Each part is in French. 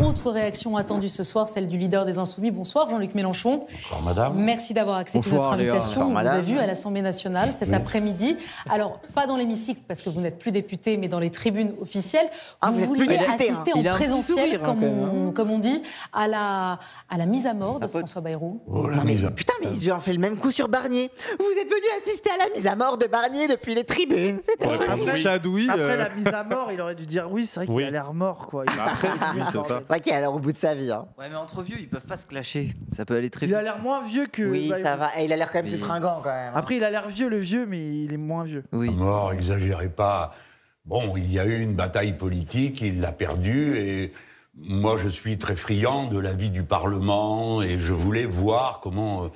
Autre réaction attendue ce soir, celle du leader des Insoumis. Bonsoir Jean-Luc Mélenchon. Bonsoir madame. Merci d'avoir accepté Bonsoir, notre invitation. Léa. On vous a vu à l'Assemblée nationale cet après-midi. Alors, pas dans l'hémicycle parce que vous n'êtes plus député, mais dans les tribunes officielles. Vous vouliez assister en présentiel, comme on dit, à la mise à mort de François Bayrou. Oh, la mise à... Putain, mais ils ont fait le même coup sur Barnier. Vous êtes venu assister à la mise à mort de Barnier depuis les tribunes. Après la mise à mort, il aurait dû dire oui, c'est vrai qu'il a l'air mort, quoi. C'est vrai qu'il a l'air au bout de sa vie. Hein. Ouais, mais entre vieux, ils peuvent pas se clasher. Ça peut aller très vite. Il a l'air moins vieux que. Oui, ça va. Et il a l'air quand même Oui. plus fringant, quand même. Après, il a l'air vieux, le vieux, mais il est moins vieux. Oui. Mort, exagérez pas. Bon, il y a eu une bataille politique, il l'a perdue et moi je suis très friand de la vie du Parlement et je voulais voir comment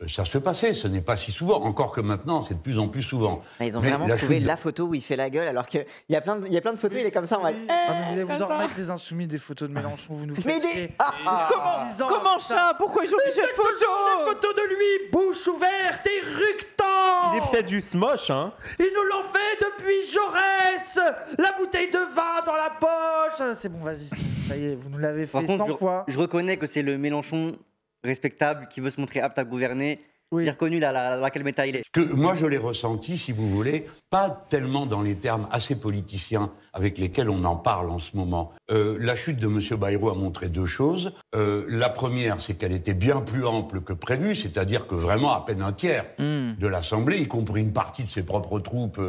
ça se passait. Ce n'est pas si souvent, encore que maintenant c'est de plus en plus souvent. Ils ont Mais vraiment trouvé la photo où il fait la gueule alors qu'il y a plein de photos, il est comme ça en mode. Mais vous allez vous en remettre les Insoumis des photos de Mélenchon, vous nous faites. Mais chier. Comment ça? Pourquoi ils ont mis cette Des photo? photos de lui, bouche ouverte et ructant. Il est peut-être juste moche, hein. Ils nous l'ont fait depuis Jaurès. La bouteille de vin dans la poche. C'est bon, vas-y, ça y est, vous nous l'avez fait Par contre, 100 fois. je reconnais que c'est le Mélenchon respectable qui veut se montrer apte à gouverner. Oui. Il est reconnu dans quel méta il est. Que moi je l'ai ressenti, si vous voulez, pas tellement dans les termes assez politiciens avec lesquels on en parle en ce moment. La chute de M. Bayrou a montré deux choses. La première, c'est qu'elle était bien plus ample que prévu, c'est-à-dire que vraiment à peine un tiers de l'Assemblée, y compris une partie de ses propres troupes,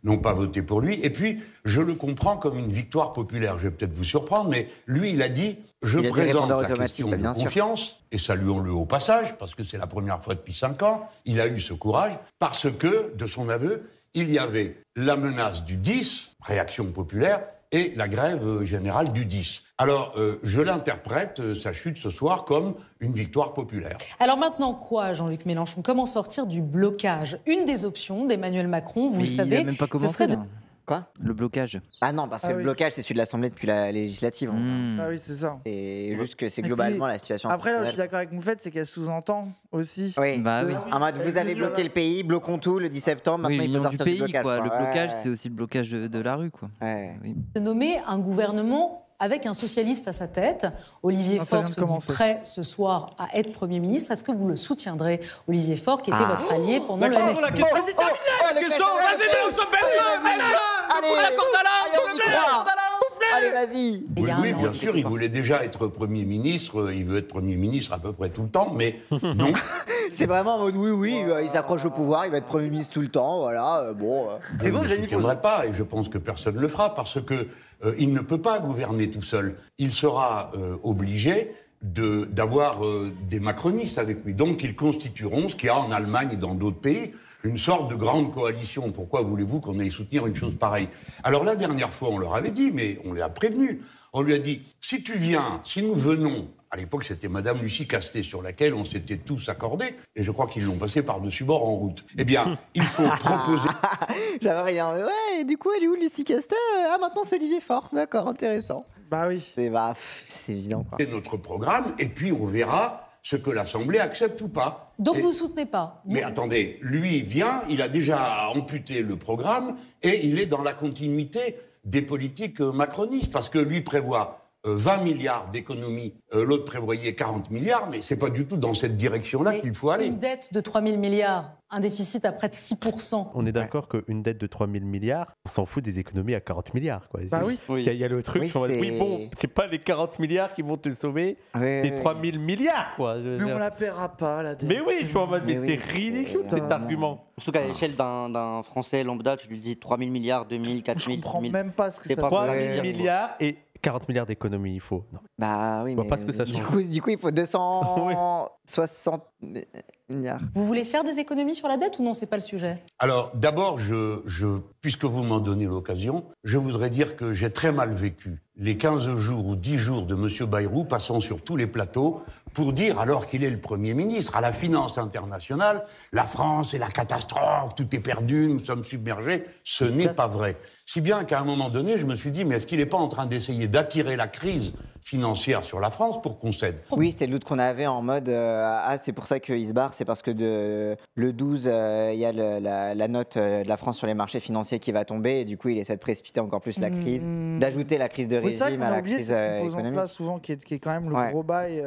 n'ont pas voté pour lui. Et puis, je le comprends comme une victoire populaire. Je vais peut-être vous surprendre, mais lui, il a dit « Je Il a dit présente répondeur la automatique, question bah, de bien sûr. confiance ». Et saluons-le au passage, parce que c'est la première fois depuis 5 ans. Il a eu ce courage, parce que, de son aveu, il y avait la menace du 10, réaction populaire, et la grève générale du 10. Alors, je l'interprète, sa chute ce soir, comme une victoire populaire. Alors maintenant quoi, Jean-Luc Mélenchon? Comment sortir du blocage? Une des options d'Emmanuel Macron, vous Mais le il savez, a même pas ce commencé, serait de... là. Quoi? Le blocage. Ah non, parce que Ah le oui. blocage, c'est celui de l'Assemblée depuis la législative. Ah oui, c'est ça. Et juste que c'est Et globalement puis, la situation. Après, là, je suis institutionnelle. d'accord avec Moufette, c'est qu'elle sous-entend aussi. Oui. Bah oui. En mode, vous avez bloqué le pays, bloquons tout le 10 septembre, Oui, maintenant il faut l'union du sortir pays, du blocage. quoi. Le Ouais. blocage, c'est aussi le blocage de la rue, quoi. Ouais. Oui. de nommer un gouvernement avec un socialiste à sa tête. Olivier Non, ça Faure vient de se dit commencer. prêt ce soir à être Premier ministre. Est-ce que vous le soutiendrez, Olivier Faure, qui était Ah. votre allié pendant le D'accord, la LFI? question. Allez, vas-y. Et il y Oui, a un oui, an, bien il sûr, il voulait déjà être Premier ministre, il veut être Premier ministre à peu près tout le temps, mais non. C'est vraiment en mode oui, il s'accroche au pouvoir, il va être Premier ministre tout le temps, voilà, bon. C'est bon, je vous ne avez mis pause. soutiendrai pas, et je pense que personne ne le fera, parce que il ne peut pas gouverner tout seul. Il sera obligé d'avoir des macronistes avec lui. Donc ils constitueront, ce qu'il y a en Allemagne et dans d'autres pays, une sorte de grande coalition. Pourquoi voulez-vous qu'on aille soutenir une chose pareille? Alors la dernière fois, on leur avait dit, mais on les a prévenus. On lui a dit, si tu viens, si nous venons, à l'époque c'était Madame Lucie Castet, sur laquelle on s'était tous accordés, et je crois qu'ils l'ont passé par-dessus bord en route. Eh bien, il faut proposer J'avais rien. Ouais, et du coup, elle est où Lucie Castet? Ah, maintenant c'est Olivier Faure, d'accord, intéressant. Bah oui. C'est évident, quoi. notre programme, et puis on verra ce que l'Assemblée accepte ou pas. Donc Et- vous ne soutenez pas? Mais attendez, lui vient, il a déjà amputé le programme et il est dans la continuité des politiques macronistes parce que lui prévoit 20 milliards d'économies, l'autre prévoyait 40 milliards, mais c'est pas du tout dans cette direction-là Mais qu'il faut aller. Une dette de 3 000 milliards, un déficit à près de 6%. On est d'accord qu'une dette de 3 000 milliards, on s'en fout des économies à 40 milliards. Quoi. Bah oui. Oui. Il y a le truc, Oui, je suis en mode, c'est- oui, bon, c'est pas les 40 milliards qui vont te sauver, les 3 000 milliards, quoi. Mais on la paiera pas, la dette. Mais oui, je suis en mode, mais Mais c'est oui, ridicule c'est- cet argument. Surtout qu'à l'échelle d'un Français lambda, tu lui dis 3 000 milliards, 2 000, 4 Je 000, comprends 6 000. même pas ce que C'est ça pas veut 3 vrai. 000 dire. milliards et 40 milliards d'économies, il faut. Non. Bah oui, Je vois mais pas ce que ça change. du coup, il faut 260 milliards. Vous voulez faire des économies sur la dette ou non? C'est pas le sujet. Alors d'abord, puisque vous m'en donnez l'occasion, je voudrais dire que j'ai très mal vécu les 15 jours ou 10 jours de M. Bayrou passant sur tous les plateaux pour dire, alors qu'il est le Premier ministre, à la finance internationale, la France est la catastrophe, tout est perdu, nous sommes submergés. Ce n'est pas vrai. Si bien qu'à un moment donné, je me suis dit, mais est-ce qu'il n'est pas en train d'essayer d'attirer la crise financière sur la France pour qu'on cède. Oui, c'était le doute qu'on avait en mode c'est pour ça qu'il se barre, c'est parce que le 12, il y a la note de la France sur les marchés financiers qui va tomber et du coup, il essaie de précipiter encore plus la crise, d'ajouter la crise de régime à la crise économique. Là, souvent, qui est quand même le gros bail.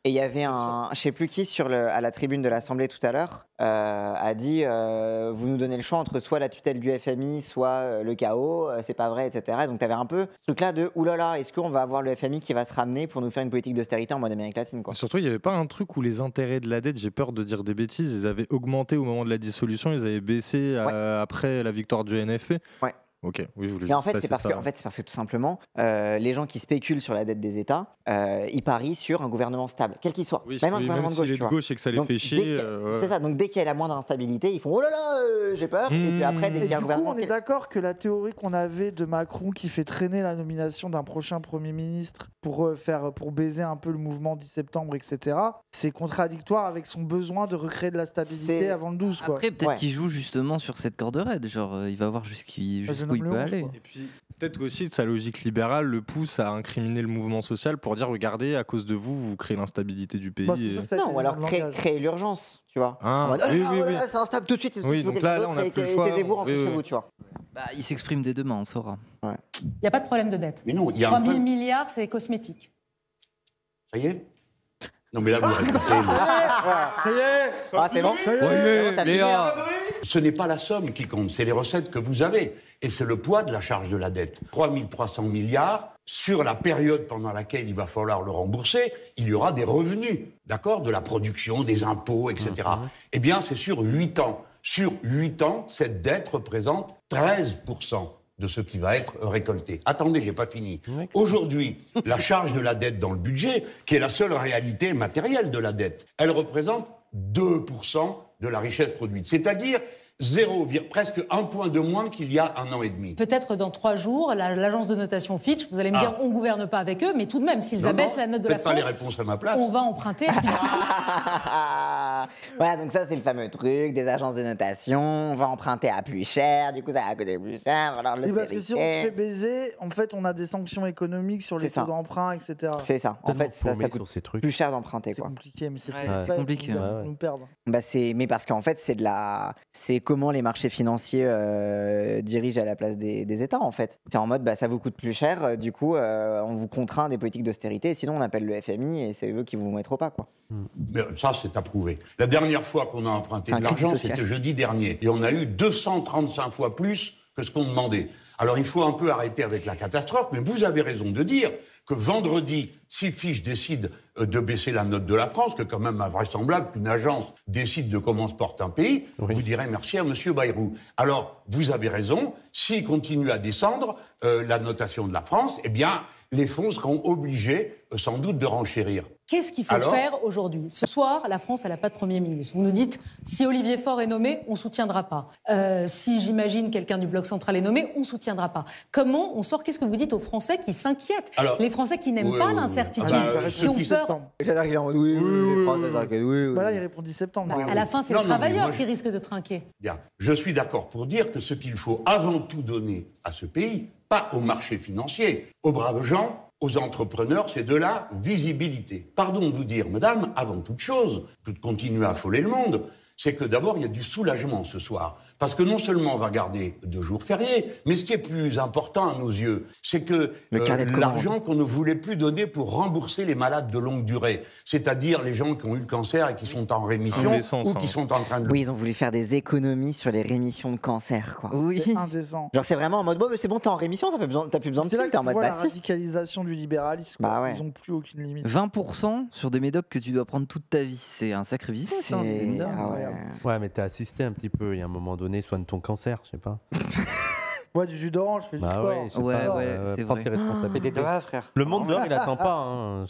Et il y avait je sais plus qui, à la tribune de l'Assemblée tout à l'heure, a dit vous nous donnez le choix entre soit la tutelle du FMI, soit le chaos, c'est pas vrai, etc. Donc tu avais un peu ce truc-là de oulala, est-ce qu'on va avoir le FMI qui va se ramener pour nous faire une politique d'austérité en mode Amérique latine, quoi. Surtout, il n'y avait pas un truc où les intérêts de la dette, j'ai peur de dire des bêtises, ils avaient augmenté au moment de la dissolution, ils avaient baissé après la victoire du NFP. Ouais. Ok, oui, je voulais Mais en juste fait, c'est parce que tout simplement, les gens qui spéculent sur la dette des États, ils parient sur un gouvernement stable, quel qu'il soit. Oui, même un même gouvernement de s'il gauche, est de gauche et que ça les donc, fait chier. C'est ça, donc dès qu'il y a la moindre instabilité, ils font oh là là, j'ai peur. Et puis après, dès qu'il y a un gouvernement. On est d'accord que la théorie qu'on avait de Macron qui fait traîner la nomination d'un prochain Premier ministre pour baiser un peu le mouvement 10 septembre, etc., c'est contradictoire avec son besoin de recréer de la stabilité avant le 12. Quoi. Après, peut-être qu'il joue justement sur cette corde raide, genre il va voir jusqu'où il peut aller. Et puis peut-être aussi sa logique libérale le pousse à incriminer le mouvement social pour dire regardez, à cause de vous, vous créez l'instabilité du pays. Non, ou alors créer l'urgence, tu vois. Oui. C'est instable tout de suite. Oui, donc là, on n'a plus le choix. Taisez-vous, rentrez chez vous, tu vois. Bah, il s'exprime dès demain, on saura. Il n'y a pas de problème de dette. Mais non, il y a 3 000 milliards, c'est cosmétique. Ça y est? Non, mais là, vous répétez. Ça y est. Ah, c'est bon. Ce n'est pas la somme qui compte, c'est les recettes que vous avez. Et c'est le poids de la charge de la dette. 3 300 milliards, sur la période pendant laquelle il va falloir le rembourser, il y aura des revenus, d'accord, de la production, des impôts, etc. Eh bien, c'est sur 8 ans. Sur 8 ans, cette dette représente 13% de ce qui va être récolté. Attendez, j'ai pas fini. Aujourd'hui, la charge de la dette dans le budget, qui est la seule réalité matérielle de la dette, elle représente 2% de la richesse produite. C'est-à-dire presque 1 point de moins qu'il y a 1 an et demi. Peut-être dans 3 jours, l'agence de notation Fitch, vous allez me dire, on ne gouverne pas avec eux, mais tout de même, s'ils abaissent la note de la France, pas les réponses à ma place. On va emprunter à plus difficile. Voilà, donc ça, c'est le fameux truc des agences de notation. On va emprunter à plus cher, du coup, ça va coûter plus cher. Alors, parce que si on se fait baiser, en fait, on a des sanctions économiques sur les taux d'emprunt, etc. C'est ça. En fait, ça coûte plus cher d'emprunter. C'est compliqué, mais c'est compliqué. Nous perdre. Mais parce qu'en fait, c'est comment les marchés financiers dirigent à la place des États, en fait. C'est en mode, ça vous coûte plus cher, du coup, on vous contraint à des politiques d'austérité, sinon on appelle le FMI et c'est eux qui vous mettent au pas, quoi. Mais ça, c'est approuvé. La dernière fois qu'on a emprunté de l'argent, c'était jeudi dernier. Et on a eu 235 fois plus que ce qu'on demandait. Alors, il faut un peu arrêter avec la catastrophe, mais vous avez raison de dire que vendredi, si Fitch décide de baisser la note de la France, que quand même invraisemblable qu'une agence décide de comment se porte un pays, vous direz merci à M. Bayrou. Alors, vous avez raison, s'il continue à descendre la notation de la France, eh bien, les fonds seront obligés, sans doute, de renchérir. Qu'est-ce qu'il faut faire aujourd'hui? Ce soir, la France, elle n'a pas de Premier ministre. Vous nous dites, si Olivier Faure est nommé, on ne soutiendra pas. Si, j'imagine, quelqu'un du Bloc central est nommé, on ne soutiendra pas. Comment on sort? Qu'est-ce que vous dites aux Français qui s'inquiètent? Les Français qui n'aiment pas l'incertitude, qui ont peur. J'adore qu'il est en mode oui. Voilà, il répond 10 septembre. À la fin, c'est les travailleurs qui risquent de trinquer. Bien. Je suis d'accord pour dire que ce qu'il faut avant tout donner à ce pays, pas au marché financier, aux braves gens, aux entrepreneurs, c'est de la visibilité. Pardon de vous dire, madame, avant toute chose, que de continuer à affoler le monde, c'est que d'abord, il y a du soulagement ce soir. Parce que non seulement on va garder 2 jours fériés, mais ce qui est plus important à nos yeux, c'est que l'argent qu'on ne voulait plus donner pour rembourser les malades de longue durée, c'est-à-dire les gens qui ont eu le cancer et qui sont en rémission ou qui sont en train de... Oui, ils ont voulu faire des économies sur les rémissions de cancer, quoi. Oui. C'est indécent. Genre, c'est vraiment en mode, bon, mais c'est bon, t'es en rémission, t'as plus besoin de c'est là que t'es en tu mode vois la radicalisation du libéralisme. Ils n'ont plus aucune limite. 20% sur des médocs que tu dois prendre toute ta vie, c'est un sacré business. Ouais, mais t'as assisté un petit peu, il y a un moment donné, soigne ton cancer, je sais pas. Bois du jus d'orange, fais du sport. Ouais, c'est prends vrai. tes responsabilités. frère. Le monde dehors, il attend pas.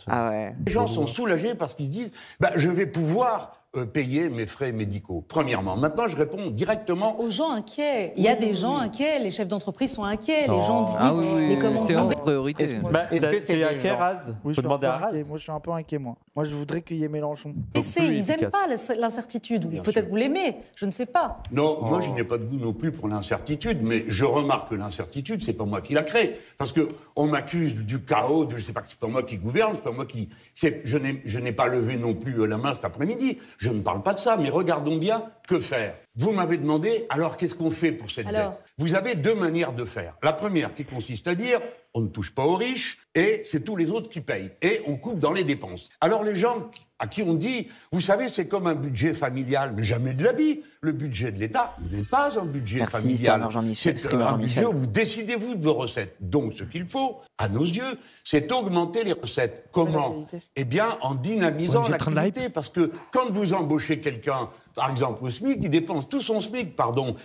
Les gens sont soulagés parce qu'ils disent je vais pouvoir payer mes frais médicaux. Premièrement. Maintenant, je réponds directement aux gens inquiets. Il y a des gens inquiets, les chefs d'entreprise sont inquiets, les gens se disent les commandes c'est en priorité. Est-ce que c'est inquiet, Raz? Oui, je demander à Raz. Moi, je suis un peu inquiet, moi. Moi, je voudrais qu'il y ait Mélenchon. Ils n'aiment pas l'incertitude. Peut-être vous l'aimez, je ne sais pas. Non, moi, je n'ai pas de goût non plus pour l'incertitude, mais je remarque que l'incertitude, c'est pas moi qui la crée. Parce qu'on m'accuse du chaos, je sais pas, c'est pas moi qui gouverne, c'est pas moi qui... Je n'ai pas levé non plus la main cet après-midi. Je ne parle pas de ça, mais regardons bien que faire. Vous m'avez demandé, alors qu'est-ce qu'on fait pour cette dette? Vous avez deux manières de faire. La première qui consiste à dire, on ne touche pas aux riches et c'est tous les autres qui payent. Et on coupe dans les dépenses. Alors les gens à qui on dit, vous savez, c'est comme un budget familial, mais jamais de la vie. Le budget de l'État n'est pas un budget familial. C'est un budget où vous décidez-vous de vos recettes. Donc ce qu'il faut, à nos yeux, c'est augmenter les recettes. Comment? Eh bien, en dynamisant l'activité. Parce que quand vous embauchez quelqu'un, par exemple au SMIC, il dépense tout son SMIC,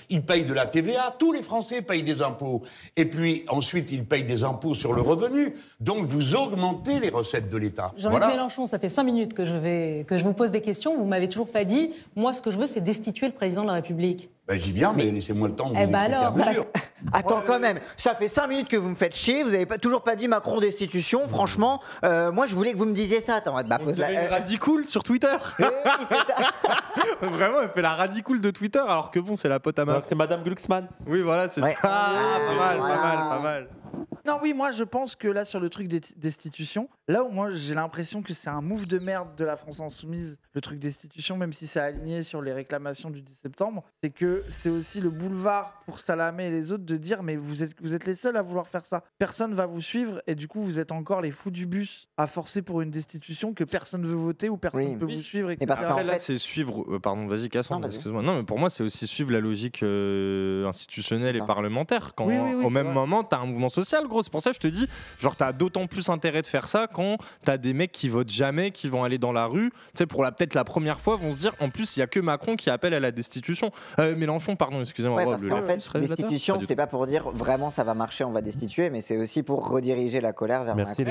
il paye de la TVA, tous les Français payent des impôts. Et puis ensuite, il paye des impôts sur le revenu. Donc vous augmentez les recettes de l'État. Jean-Luc Mélenchon, ça fait 5 minutes que je vous pose des questions. Vous m'avez toujours pas dit, moi ce que je veux c'est destituer le président de la République. J'y viens, mais laissez-moi le temps de vous alors, attends, quand même, ça fait 5 minutes que vous me faites chier, vous n'avez toujours pas dit Macron destitution, franchement, moi je voulais que vous me disiez ça. Attends, une radicoule sur Twitter. Oui, c'est ça. Vraiment, elle fait la radicoule de Twitter, alors que bon, c'est la pote à Macron. C'est Madame Glucksmann. Oui, voilà, c'est ça. Pas mal. Non, oui, moi je pense que là, sur le truc des destitutions, là où moi j'ai l'impression que c'est un move de merde de la France Insoumise, le truc destitution, même si c'est aligné sur les réclamations du 10 septembre, c'est que c'est aussi le boulevard pour Salamé et les autres de dire mais vous êtes les seuls à vouloir faire ça. Personne va vous suivre et du coup vous êtes encore les fous du bus à forcer pour une destitution que personne veut voter ou personne ne peut vous suivre. Et parce qu'en fait, c'est suivre. Pardon, vas-y, Cassandre, excuse-moi. Non, mais pour moi, c'est aussi suivre la logique institutionnelle et parlementaire. Quand au même moment, t'as un mouvement social, gros. C'est pour ça que je te dis, genre, t'as d'autant plus intérêt de faire ça quand t'as des mecs qui votent jamais, qui vont aller dans la rue. Tu sais, pour peut-être la première fois, vont se dire, en plus, il y a que Macron qui appelle à la destitution. Mélenchon, pardon, excusez-moi. Parce qu'en fait, destitution, c'est pas pour dire vraiment ça va marcher, on va destituer, mais c'est aussi pour rediriger la colère vers Macron.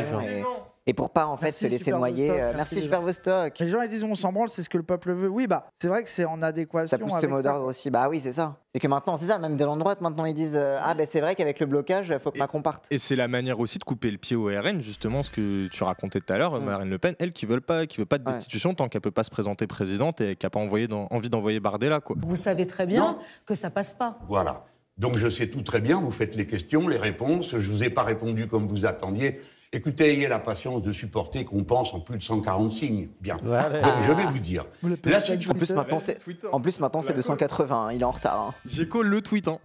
Et pour pas en fait se laisser noyer. Merci Super Vostok. Les gens ils disent on s'en branle, c'est ce que le peuple veut. Oui, bah c'est vrai que c'est en adéquation. Ça pousse ce mot d'ordre aussi. Bah oui, c'est ça. C'est que maintenant, c'est ça, même de droite, maintenant ils disent c'est vrai qu'avec le blocage, il faut que Macron parte. Et c'est la manière aussi de couper le pied au RN, justement, ce que tu racontais tout à l'heure, Marine Le Pen, elle qui veut pas de destitution tant qu'elle peut pas se présenter présidente et qui a pas envie d'envoyer Bardella, quoi. Vous savez très bien que ça passe pas. Voilà. Donc je sais tout très bien, vous faites les questions, les réponses, je vous ai pas répondu comme vous attendiez. Écoutez, ayez la patience de supporter qu'on pense en plus de 140 signes. Bien. Donc, je vais vous dire. La situation... En plus, maintenant, c'est 280. Il est en retard. J'ai call le tweet. La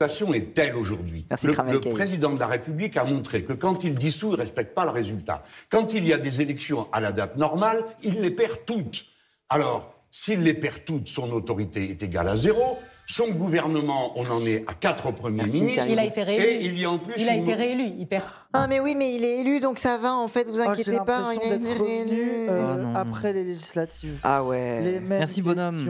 situation est telle aujourd'hui. Le président de la République a montré que quand il dissout, il ne respecte pas le résultat. Quand il y a des élections à la date normale, il les perd toutes. Alors, s'il les perd toutes, son autorité est égale à 0. Son gouvernement, on en est à 4 premiers ministres. Il a été réélu. Et il y a en plus. Il a été réélu. Il perd. Ah mais oui, mais il est élu, donc ça va en fait. Vous inquiétez pas. Il est réélu après les législatives. Ah ouais. Merci bonhomme.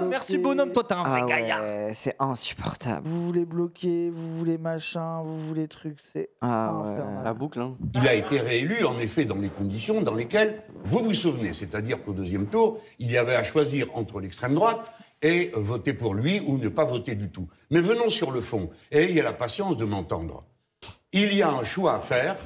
Merci bonhomme. Toi t'es un vrai gaillard. C'est insupportable. Vous voulez bloquer, vous voulez machin, vous voulez truc, c'est infernal. La boucle. Il a été réélu en effet dans les conditions dans lesquelles vous vous souvenez, c'est-à-dire qu'au deuxième tour, il y avait à choisir entre l'extrême droite et voter pour lui ou ne pas voter du tout. Mais venons sur le fond, et ayez la patience de m'entendre. Il y a un choix à faire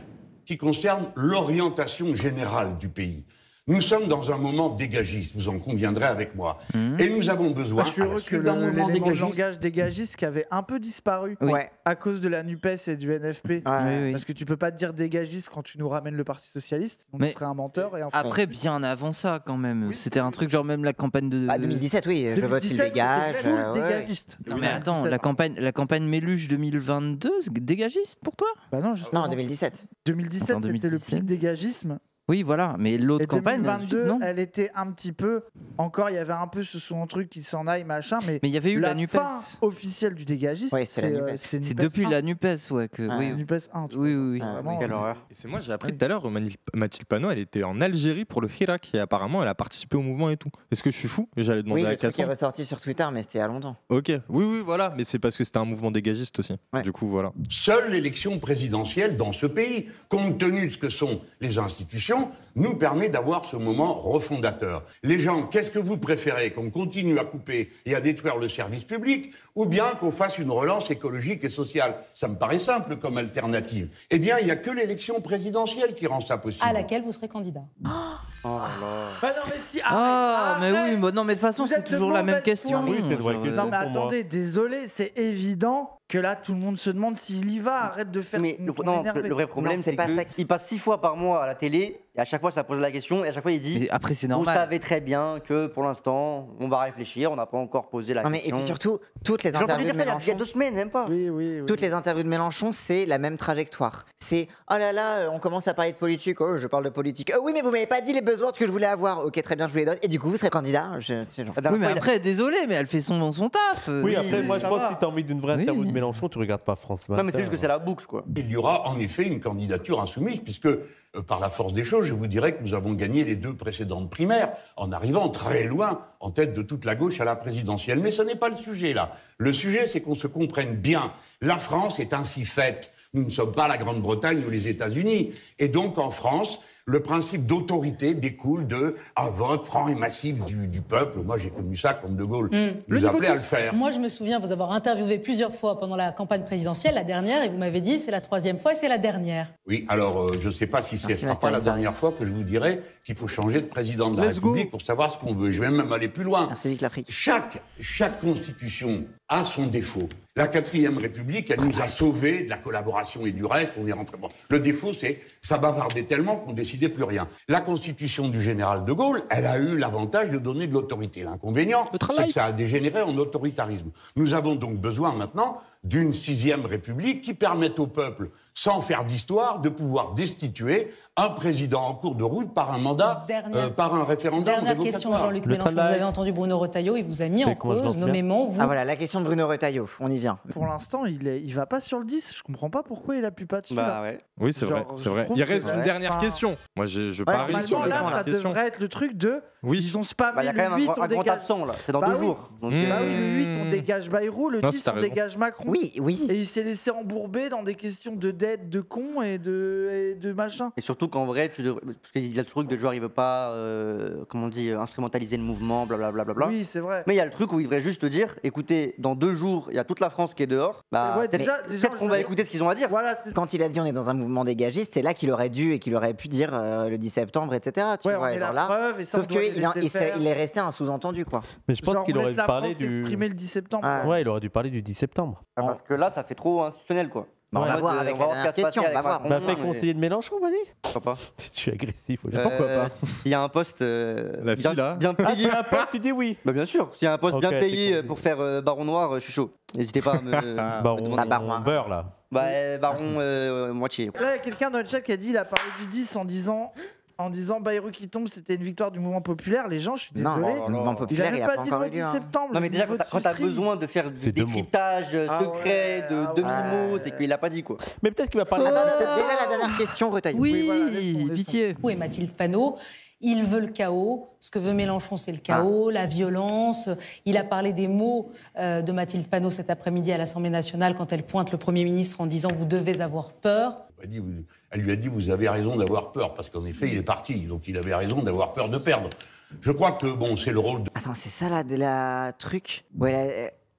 qui concerne l'orientation générale du pays. Nous sommes dans un moment dégagiste, vous en conviendrez avec moi. Et nous avons besoin je suis heureux que l'élément de langage dégagiste qui avait un peu disparu à cause de la NUPES et du NFP. Parce que tu peux pas te dire dégagiste quand tu nous ramènes le Parti Socialiste, donc tu serais un menteur. Et après, bien avant ça quand même, c'était un truc genre même la campagne de... 2017, oui, je vote il dégage. Dégagiste. Non mais attends, la campagne Méluche 2022, dégagiste pour toi? Bah non, 2017. 2017, c'était le pic dégagisme. Oui, voilà, mais l'autre campagne... 2022, elle était un petit peu... Encore, il y avait un peu ce truc qui s'en aille, machin, mais il y avait eu la NUPES. fin officielle du dégagisme, c'est depuis la NUPES, que... NUPES 1, oui. Quelle horreur. Et c'est moi, j'ai appris tout à l'heure, Mathilde Panot, elle était en Algérie pour le Hirak, et apparemment, elle a participé au mouvement et tout. Est-ce que je suis fou? J'allais demander à Cassandre. Oui, le truc est ressorti sur Twitter, mais c'était il y a longtemps. Ok, oui, voilà, mais c'est parce que c'était un mouvement dégagiste aussi. Du coup, voilà. Seule l'élection présidentielle dans ce pays, compte tenu de ce que sont les institutions, élections nous permet d'avoir ce moment refondateur. Les gens, qu'est-ce que vous préférez? Qu'on continue à couper et à détruire le service public, ou bien qu'on fasse une relance écologique et sociale? Ça me paraît simple comme alternative. Eh bien, il n'y a que l'élection présidentielle qui rend ça possible. À laquelle vous serez candidat. Oh là là. Bah non, mais si. Mais oui, mais non, mais de toute façon, c'est toujours la même question. Oui, c'est vrai. Non, mais attendez, désolé, c'est évident que là, tout le monde se demande s'il y va. Arrête de faire. Mais le vrai problème, c'est qu'il passe 6 fois par mois à la télé, et à chaque fois, ça pose la question, et à chaque fois, il dit. Mais après, c'est normal. Vous savez très bien que pour l'instant, on va réfléchir, on n'a pas encore posé la question. Et puis surtout, toutes les interviews de Mélenchon. Il y a 2 semaines, même pas. Oui. Toutes les interviews de Mélenchon, c'est la même trajectoire. C'est oh là là, on commence à parler de politique. Oh, je parle de politique. Oui, mais vous m'avez pas dit les buzzwords que je voulais avoir. Ok, très bien, je vous les donne. Et du coup, vous serez candidat. Oui, mais après, désolé, mais elle fait son taf. Oui, après, moi, je pense que si t'as envie d'une vraie interview de Mélenchon, tu regardes pas France Matin. Non, mais c'est juste que c'est la boucle, quoi. Il y aura en effet une candidature insoumise, puisque par la force des choses, je vous dirais que nous avons gagné les 2 précédentes primaires en arrivant très loin en tête de toute la gauche à la présidentielle. Mais ce n'est pas le sujet là. Le sujet, c'est qu'on se comprenne bien. La France est ainsi faite. Nous ne sommes pas la Grande-Bretagne ou les États-Unis. Et donc en France, le principe d'autorité découle d'un vote franc et massif du peuple. Moi, j'ai connu ça comme De Gaulle nous appelait à le faire. Moi, je me souviens vous avoir interviewé plusieurs fois pendant la campagne présidentielle, la dernière, et vous m'avez dit c'est la 3e fois et c'est la dernière. Oui, alors je ne sais pas si ce ne sera pas la dernière fois que je vous dirai qu'il faut changer de président de la République pour savoir ce qu'on veut. Je vais même aller plus loin. Merci, Vic l'Afrique. Chaque constitution a son défaut. La 4e République, elle nous a sauvés de la collaboration et du reste. On est rentré. Bon. Le défaut, c'est ça bavardait tellement qu'on décidait plus rien. La constitution du général de Gaulle, elle a eu l'avantage de donner de l'autorité. L'inconvénient, c'est que ça a dégénéré en autoritarisme. Nous avons donc besoin maintenant d'une 6e République qui permette au peuple, sans faire d'histoire, de pouvoir destituer un président en cours de route par un mandat, par un référendum. Dernière question, Jean-Luc Mélenchon. Vous avez entendu Bruno Retailleau, il vous a mis en cause, nommément vous. Ah voilà, la question de Bruno Retailleau, on y vient. Pour l'instant, il va pas sur le 10. Je comprends pas pourquoi il appuie pas dessus. Bah ouais. Oui, c'est vrai. Il reste une dernière question. Moi, je parie sur la dernière question. Ça devrait être le truc de. Oui. Ils ont spammé il y a quand même un grand absent là. C'est dans 2 jours. Donc, le 8, on dégage Bayrou. Le 10, on dégage Macron. Oui. Et il s'est laissé embourber dans des questions de dette, de cons et de machin. Et surtout qu'en vrai, parce qu'il y a le truc de genre, il veut pas, comment on dit, instrumentaliser le mouvement, blablabla. Oui, c'est vrai. Mais il y a le truc où il devrait juste te dire, écoutez, dans 2 jours, il y a toute la France qui est dehors. Peut-être qu'on va écouter ce qu'ils ont à dire. Voilà, quand il a dit on est dans un mouvement dégagiste, c'est là qu'il aurait dû et qu'il aurait pu dire le 10 septembre, etc. Tu vois, et la preuve, et sauf qu'il est resté un sous-entendu, quoi. Mais je pense qu'il aurait dû parler du. Exprimer le 10 septembre. Ouais, il aurait dû parler du 10 septembre. Parce que là, ça fait trop institutionnel, quoi. On va voir avec la dernière question. On va voir. Fait conseiller de Mélenchon, vas-y. Pourquoi pas? Je suis agressif. Pourquoi pas? Il y a un poste la fille, là. bien payé. Il y a un poste, tu dis oui. Bah bien sûr. S'il y a un poste bien payé pour faire Baron Noir, je suis chaud. N'hésitez pas à me. Baron beurre là. Baron moitié. Là, il y a quelqu'un dans le chat qui a dit, il a parlé du 10 en disant Bayrou qui tombe, c'était une victoire du mouvement populaire. Les gens, je suis désolé. Le mouvement populaire, il a pas encore eu lieu. Septembre. Non, mais déjà, quand t'as besoin de faire des décryptages secrets de demi-mots, c'est qu'il a pas dit, quoi. Mais peut-être qu'il va parler. Déjà la dernière question, Retailleau. Oui, pitié. Et Mathilde Panot. Il veut le chaos. Ce que veut Mélenchon, c'est le chaos, la violence. Il a parlé des mots de Mathilde Panot cet après-midi à l'Assemblée nationale quand elle pointe le Premier ministre en disant « vous devez avoir peur ». Elle lui a dit « vous avez raison d'avoir peur » parce qu'en effet, il est parti. Donc il avait raison d'avoir peur de perdre. Je crois que, c'est le rôle de... Attends, c'est ça la truc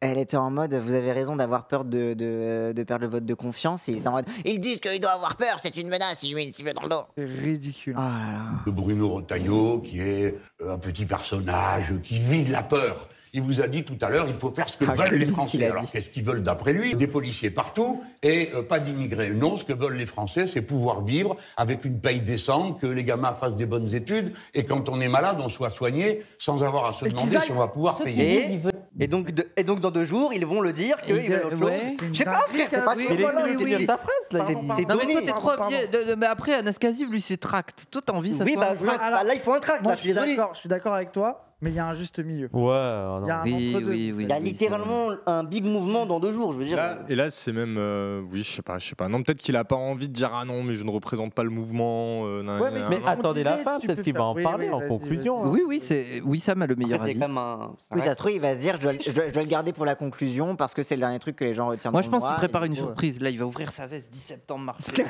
Elle était en mode, vous avez raison d'avoir peur de perdre le vote de confiance. Il était en mode, ils disent qu'il doit avoir peur, c'est une menace, il lui met une cible dans le dos. C'est ridicule. Oh là là. De Bruno Retailleau, qui est un petit personnage qui vit de la peur. Il vous a dit tout à l'heure, il faut faire ce que veulent les Français. Alors qu'est-ce qu'ils veulent d'après lui? Des policiers partout et pas d'immigrés. Non, ce que veulent les Français, c'est pouvoir vivre avec une paye décente, que les gamins fassent des bonnes études et quand on est malade, on soit soigné sans avoir à se demander si on va pouvoir payer. Et donc dans 2 jours, ils vont le dire qu'ils veulent autre chose. Je sais pas, frère, c'est pas oui. Ta phrase, là, c'est non, mais toi, t'es trop bien. Mais après, Anastasie, lui, c'est tract. Toi, t'as envie, ça oui, là, il faut un tract. Je suis d'accord avec toi. Mais il y a un juste milieu. Ouais, il y a un entre-deux. Il y a littéralement un big mouvement dans 2 jours, je veux dire. Et là, c'est même, oui, je sais pas. Non, peut-être qu'il a pas envie de dire ah non, mais je ne représente pas le mouvement. Mais attendez la fin, peut-être qu'il va en parler en conclusion. Oui, Sam a le meilleur avis. Oui, ça se trouve, il va se dire je dois le garder pour la conclusion parce que c'est le dernier truc que les gens retiennent. Moi, je pense qu'il prépare une surprise. Là, il va ouvrir sa veste 10 septembre, marché.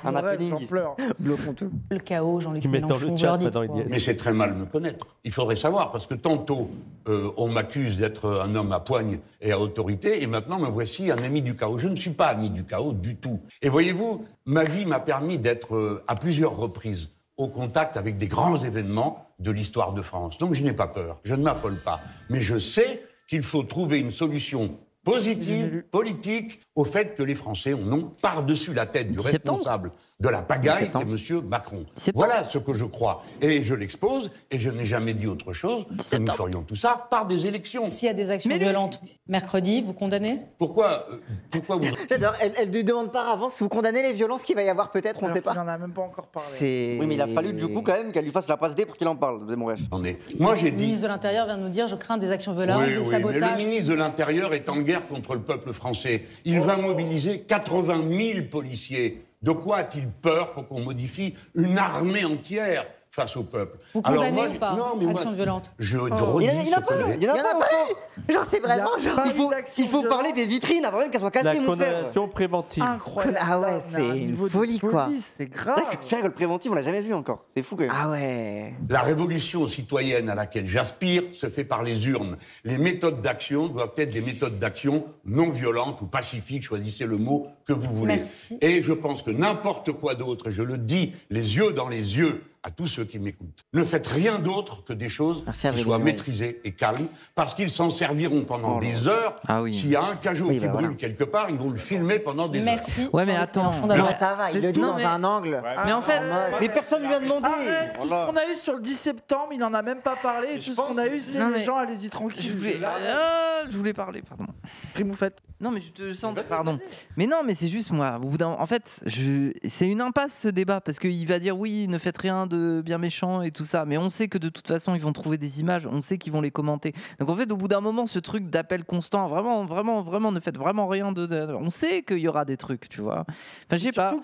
Un happening. J'en pleure. Le chaos, Jean-Luc Mélenchon. Mais c'est très mal me connaître. Il faudrait savoir, parce que tantôt, on m'accuse d'être un homme à poigne et à autorité, et maintenant, me voici un ami du chaos. Je ne suis pas ami du chaos du tout. Et voyez-vous, ma vie m'a permis d'être à plusieurs reprises au contact avec des grands événements de l'histoire de France. Donc je n'ai pas peur, je ne m'affole pas. Mais je sais qu'il faut trouver une solution positive, politique, au fait que les Français en ont par-dessus la tête du responsable de la pagaille qui est M. Macron. Voilà ce que je crois. Et je l'expose, et je n'ai jamais dit autre chose que nous ferions tout ça par des élections. S'il y a des actions violentes mercredi, vous condamnez ? Pourquoi vous... J'adore, elle ne demande pas par avance, vous condamnez les violences qu'il va y avoir peut-être, on ne sait pas. Il n'en a même pas encore parlé. Oui, mais il a fallu du coup quand même qu'elle lui fasse la passe D pour qu'il en parle. Bon, bref. Moi j'ai dit... Le ministre de l'Intérieur vient de nous dire je crains des actions violentes, des sabotages. Mais le ministre de l'Intérieur est en guerre contre le peuple français. Il va mobiliser 80 000 policiers. De quoi a-t-il peur pour qu'on modifie une armée entière face au peuple? Vous condamnez ou pas actions violentes? Il y en a pas encore. Genre c'est vraiment il faut parler des vitrines avant même qu'elles soient cassées, mon frère. La condamnation préventive. Incroyable. Ah ouais, c'est une folie quoi. C'est grave. C'est vrai que le préventif on l'a jamais vu encore. C'est fou quand même. Ah ouais. La révolution citoyenne à laquelle j'aspire se fait par les urnes. Les méthodes d'action doivent être des méthodes d'action non violentes ou pacifiques, choisissez le mot que vous voulez. Merci. Et je pense que n'importe quoi d'autre, et je le dis les yeux dans les yeux à tous ceux qui m'écoutent, ne faites rien d'autre que des choses qui soient maîtrisées et calmes, parce qu'ils s'en serviront pendant des heures. S'il y a un cajot qui brûle quelque part, ils vont le filmer pendant des heures. Merci. Ouais, mais attends. Ça va, il le dit dans un angle. Mais en fait, mais personne ne lui a demandé. Arrête, tout ce qu'on a eu sur le 10 septembre, il n'en a même pas parlé. Et tout ce qu'on a eu, c'est les gens, allez-y tranquille. Je voulais parler, pardon. Primoufette. Non, mais je te sens. Pardon. Mais non, mais c'est juste moi. Au bout d'un, en fait, c'est une impasse ce débat parce qu'il va dire oui, ne faites rien de bien méchant et tout ça. Mais on sait que de toute façon, ils vont trouver des images. On sait qu'ils vont les commenter. Donc en fait, au bout d'un moment, ce truc d'appel constant, vraiment, ne faites vraiment rien on sait qu'il y aura des trucs, tu vois. Enfin, je sais pas.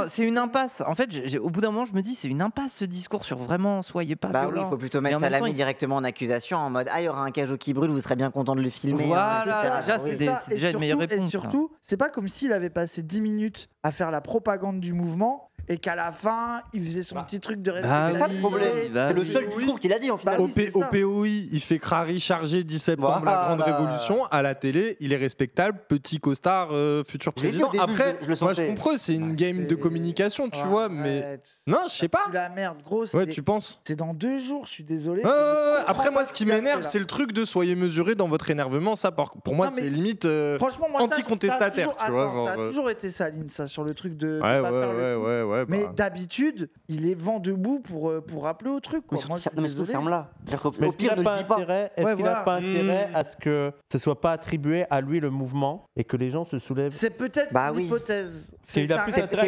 C'est une impasse. En fait, au bout d'un moment, je me dis, c'est une impasse ce discours sur vraiment, soyez pas violents. Oui, il faut plutôt mettre Salami directement en accusation, en mode il y aura un cajot qui brûle, vous serez bien content de le filmer. Voilà, déjà, c'est déjà une meilleure réponse. Et surtout, c'est pas comme s'il avait passé 10 minutes à faire la propagande du mouvement et qu'à la fin, il faisait son petit truc de responsabilité. C'est ça le problème. C'est le seul discours qu'il a dit en final. Au POI, il fait crari chargé 10 septembre, la grande révolution. À la télé, il est respectable, petit costard, futur président. Après, moi je comprends, c'est une game de communication, tu vois, mais non, je sais pas. La merde, gros. Ouais, tu penses? C'est dans 2 jours, je suis désolé. Après, moi, ce qui m'énerve, c'est le truc de soyez mesurés dans votre énervement. Ça, pour moi, c'est limite anti-contestataire. Ça a toujours été ça, Lynn, ça, sur le truc de. Ouais. Mais d'habitude, il est vent debout pour rappeler au truc. Quoi. Moi, mais surtout, ferme-là. Est-ce qu'il n'a pas intérêt à ce que ce soit pas attribué à lui le mouvement et que les gens se soulèvent? C'est peut-être une hypothèse. C'est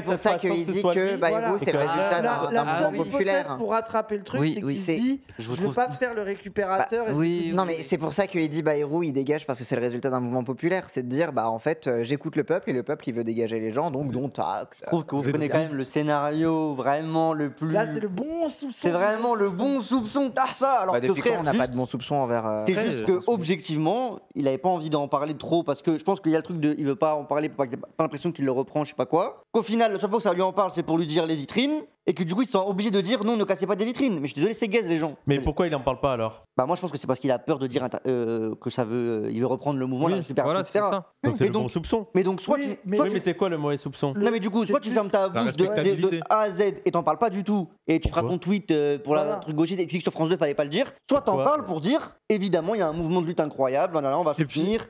pour ça qu'il dit que c'est le résultat d'un mouvement populaire. Pour rattraper le truc, c'est qu'il dit je veux pas faire le récupérateur. Non, mais c'est pour ça qu'il dit Bayrou, il dégage parce que c'est le résultat d'un mouvement populaire. C'est de dire en fait, j'écoute le peuple et le peuple il veut dégager les gens, donc tac. Je trouve que vous prenez quand même le scénario vraiment le plus. Là, c'est le bon soupçon. C'est vraiment le bon soupçon. Ça, alors que depuis quand on n'a pas de bon soupçon envers. C'est juste que objectivement, il avait pas envie d'en parler trop parce que je pense qu'il y a le truc de, il veut pas en parler, pas l'impression qu'il le reprend, je sais pas quoi. Qu'au final, la seule fois que ça lui en parle, c'est pour lui dire les vitrines. Et que du coup, ils sont obligés de dire non, ne cassez pas des vitrines. Mais je suis désolé, c'est gaze les gens. Mais pourquoi il en parle pas alors? Moi, je pense que c'est parce qu'il a peur de dire que ça veut, il veut reprendre le mouvement, la super, voilà, c'est ça. Donc c'est le bon soupçon. Mais donc soit mais c'est quoi le mauvais soupçon? Non, mais du coup, soit tu fermes ta bouche de A à Z et t'en parles pas du tout, et tu feras ton tweet pour la truc gauchiste et tu dis que sur France 2 fallait pas le dire. Soit t'en parles pour dire évidemment il y a un mouvement de lutte incroyable, on va soutenir.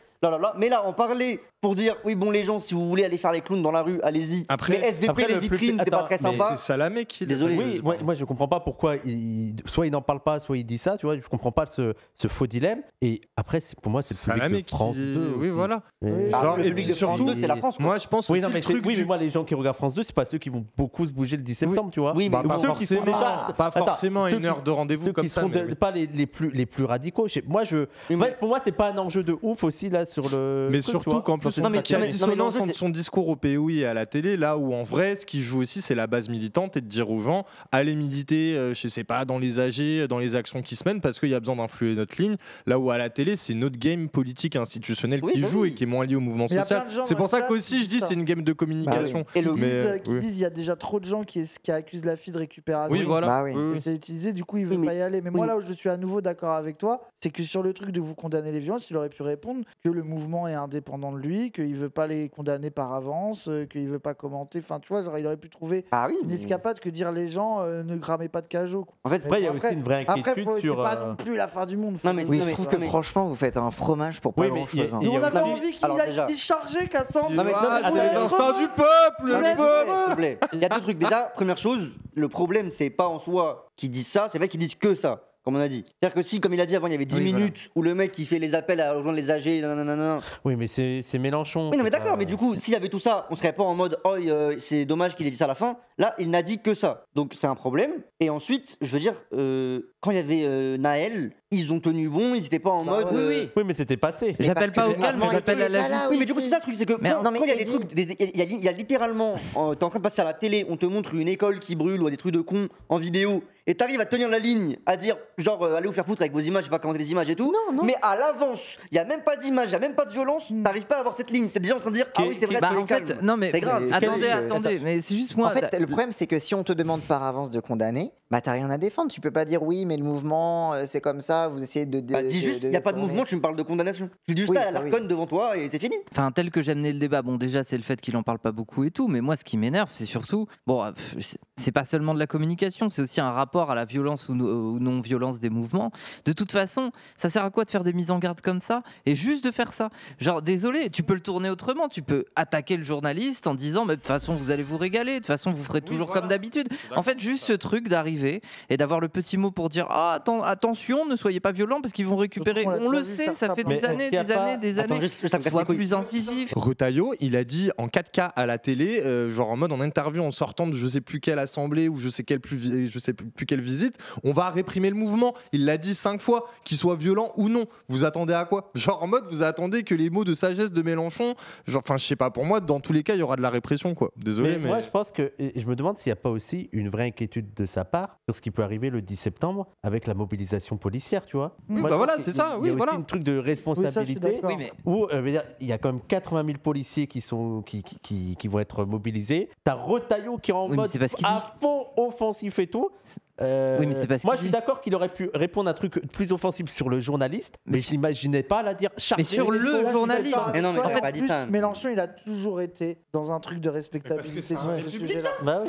Mais là, en parler pour dire oui bon les gens si vous voulez aller faire les clowns dans la rue allez-y. Mais SVP les vitrines c'est pas très sympa. C'est Salamé qui. Désolé. Oui, moi je comprends pas pourquoi soit il n'en parle pas, soit il dit ça. Tu vois, je comprends pas ce faux dilemme. Et après pour moi c'est le public de France 2. Oui voilà. Le public de France 2 c'est la France. Moi je pense aussi le truc. Oui mais moi les gens qui regardent France 2 c'est pas ceux qui vont beaucoup se bouger le 10 septembre, tu vois. Oui mais pas forcément une heure de rendez-vous comme ça. Pas les plus radicaux. Pour moi c'est pas un enjeu de ouf aussi là sur le. Mais surtout qu'en plus il y a dissonance entre son discours au POI et à la télé, là où en vrai ce qui joue aussi c'est la base militante et de dire aux gens allez militer je sais pas dans les AG, dans les actions qui se mènent parce qu'il y a besoin d'influer notre ligne, là où à la télé c'est une autre game politique institutionnelle qui joue et qui est moins liée au mouvement social. C'est pour ça qu'aussi je dis c'est une game de communication. Et qui disent il y a déjà trop de gens qui accusent la fille de récupération. Oui voilà. C'est utilisé, du coup il veut pas y aller. Mais moi là où je suis à nouveau d'accord avec toi, c'est que sur le truc de vous condamner les violences, il aurait pu répondre que le mouvement est indépendant de lui, qu'il veut pas les condamner par avance, qu'il veut pas commenter. Enfin, tu vois, genre, il aurait pu trouver une escapade que dire les gens ne grammez pas de cajot. En fait, après, il y a aussi une vraie inquiétude c'est pas non plus la fin du monde. Je trouve que franchement, vous faites un fromage pour pas grand-chose. Nous, on avait envie qu'il aille discharger Cassandre. C'est l'instinct du peuple. S'il vous plaît. Il y a deux trucs. Déjà, première chose, le problème, c'est pas en soi qu'ils disent ça, c'est vrai qu'ils disent que ça. Comme on a dit. C'est-à-dire que si, comme il a dit avant, il y avait 10 minutes où le mec qui fait les appels à rejoindre les AG, nanana. Oui, mais c'est Mélenchon. Oui, non, mais d'accord, mais du coup, s'il y avait tout ça, on serait pas en mode oh, c'est dommage qu'il ait dit ça à la fin. Là, il n'a dit que ça. Donc, c'est un problème. Et ensuite, je veux dire, quand il y avait Naël, ils ont tenu bon, ils étaient pas en mode. Oui, mais c'était passé. J'appelle pas au calme, j'appelle à la justice. Oui, mais du coup, c'est ça le truc, c'est que quand il y a des trucs, il y a littéralement, t'es en train de passer à la télé, on te montre une école qui brûle ou des trucs de cons en vidéo, et t'arrives à tenir la ligne, à dire genre allez vous faire foutre avec vos images, je sais pas commenter les images et tout. Non. Mais à l'avance, il y a même pas d'image, il y a même pas de violence, t'arrives pas à avoir cette ligne. T'es déjà en train de dire ah oui c'est vrai. En fait, non mais c'est grave. Attendez, mais c'est juste moi. En fait, le problème c'est que si on te demande par avance de condamner, bah t'as rien à défendre. Tu peux pas dire oui mais le juste, c'est comme ça. Vous essayez de. Dis juste, il y a pas de mouvement, tu me parles de condamnation. Tu dis juste à l'Arconne devant toi et c'est fini. Enfin, tel que j'ai amené le débat, bon déjà c'est le fait qu'il en parle pas beaucoup et tout, mais moi ce qui m'énerve c'est surtout, c'est pas seulement de la communication, c'est aussi un rapport à la violence ou non-violence des mouvements. De toute façon, ça sert à quoi de faire des mises en garde comme ça et juste de faire ça? Genre, désolé, tu peux le tourner autrement, tu peux attaquer le journaliste en disant, mais de toute façon, vous allez vous régaler, de toute façon, vous ferez toujours comme d'habitude. En fait, juste ce truc d'arriver et d'avoir le petit mot pour dire, attention, ne soyez pas violents parce qu'ils vont récupérer. On le sait, ça fait des années, sois plus incisif. Retailleau, il a dit en 4K à la télé, genre en mode en interview en sortant de je sais plus quelle assemblée ou je sais plus quelle visite, on va réprimer le mouvement. Il l'a dit 5 fois, qu'il soit violent ou non. Vous attendez à quoi? Genre en mode vous attendez que les mots de sagesse de Mélenchon, genre enfin je sais pas, pour moi dans tous les cas il y aura de la répression quoi. Désolé mais moi je pense que je me demande s'il n'y a pas aussi une vraie inquiétude de sa part sur ce qui peut arriver le 10 septembre avec la mobilisation policière, tu vois. Oui, moi, voilà, c'est ça. Il y a aussi un truc de responsabilité où il y a quand même 80 000 policiers qui vont être mobilisés. T'as Retailleau qui est en mode à fond offensif et tout. Moi je suis d'accord qu'il aurait pu répondre à un truc plus offensif sur le journaliste, mais je n'imaginais pas la dire chargé. Mais sur le journaliste. Mais non, mais en fait, pas dit ça. Mélenchon, il a toujours été dans un truc de respectabilité sur ce sujet-là.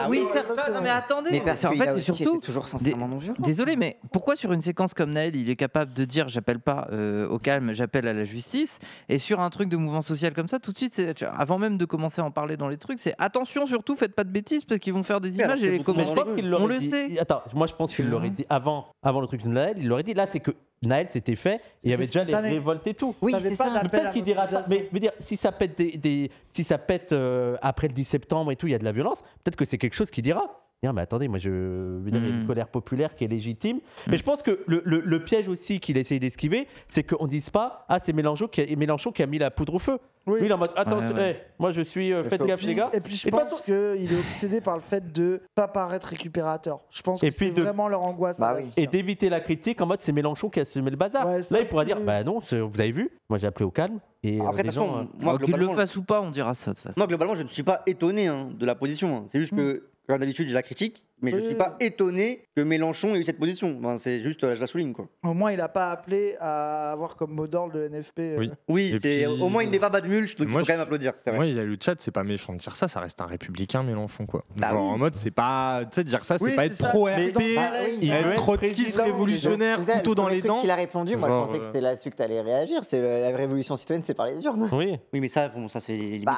Oui, certes. Non, mais attendez. Mais en fait, c'est surtout toujours sincèrement non violent. Désolé, mais pourquoi sur une séquence comme Naël, il est capable de dire j'appelle pas au calme, j'appelle à la justice, et sur un truc de mouvement social comme ça, tout de suite, avant même de commencer à en parler dans les trucs, c'est attention surtout, faites pas de bêtises parce qu'ils vont faire des images et les commenter. On le sait. Attends, moi je pense qu'il l'aurait dit avant le truc de Naël, il l'aurait dit. Là, c'est que Naël s'était fait, et il y avait déjà les révoltes et tout. Oui, c'est ça. Peut-être qu'il dira ça. Mais veux dire, si ça pète si ça pète après le 10 septembre et tout, il y a de la violence. Peut-être que c'est quelque chose qu'il dira. Non, mais attendez, moi il y a une colère populaire qui est légitime. Mais je pense que le piège aussi qu'il essaye d'esquiver, c'est qu'on ne dise pas c'est Mélenchon qui a mis la poudre au feu. Oui. Lui, il est en mode attention, moi je suis faites gaffe les gars. Et puis je pense qu'il est obsédé par le fait de pas paraître récupérateur. Je pense que c'est vraiment leur angoisse. Et d'éviter la critique en mode c'est Mélenchon qui a semé le bazar. Là il pourra dire non, vous avez vu, moi j'ai appelé au calme. Et après, de toute façon, qu'il le fasse ou pas, on dira ça de toute façon. Moi globalement je ne suis pas étonné de la position. C'est juste que comme d'habitude, j'ai la critique. Mais je suis pas étonné que Mélenchon ait eu cette position. Ben, c'est juste, je la souligne, quoi. Au moins, il a pas appelé à avoir comme mot d'ordre le NFP. Oui, puis... au moins, il n'est pas bas de mulch, donc il faut quand même applaudir. Moi, il y a le chat, c'est pas méchant de dire ça reste un républicain, Mélenchon, quoi. En mode, c'est pas. Tu sais, dire ça, c'est pas être pro-RP, être trotskiste révolutionnaire, couteau dans les dents. Il a répondu, moi, je pensais que c'était là-dessus que tu allais réagir. C'est la révolution citoyenne, c'est par les urnes. Oui, mais ça, pour moi, ça, c'est limite.